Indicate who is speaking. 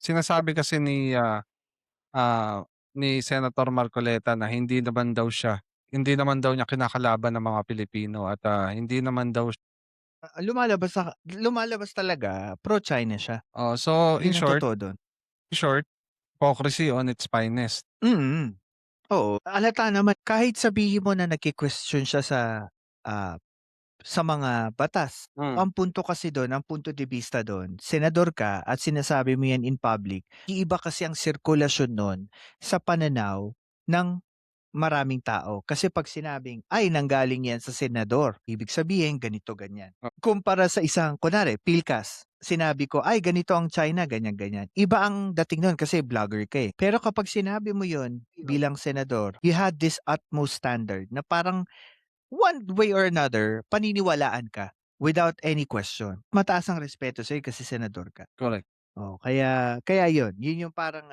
Speaker 1: Sinasabi kasi ni Senator Marcoleta na hindi naman daw niya kinakalaban ng mga Pilipino at, hindi naman daw
Speaker 2: Lumalabas talaga pro-China siya,
Speaker 1: so in
Speaker 2: yun ang
Speaker 1: short
Speaker 2: totoo dun.
Speaker 1: hypocrisy on its finest.
Speaker 2: Mm, oo. Halata naman kahit sabihin mo na nagke-question siya ah, sa mga batas.
Speaker 1: Hmm,
Speaker 2: Ang punto kasi dun, ang punto de vista dun, senador ka at sinasabi mo yan in public, iiba kasi ang sirkulasyon nun sa pananaw ng maraming tao. Kasi 'pag sinabing, "Ay nanggaling 'yan sa senador," ibig sabihin ganito, ganyan.
Speaker 1: o
Speaker 2: Kumpara sa isang kunwari PhilCast, sinabi ko, "Ay ganito ang China, ganyan, ganyan." Iba ang dating nun kasi vlogger ka, eh. Pero kapag sinabi mo yun bilang senador, you had this utmost standard na parang one way or another paniniwalaan ka without any question. Mataas ang respeto sa'yo kasi senador ka.
Speaker 1: correct.
Speaker 2: Oh, kaya kaya yun, yun yung parang,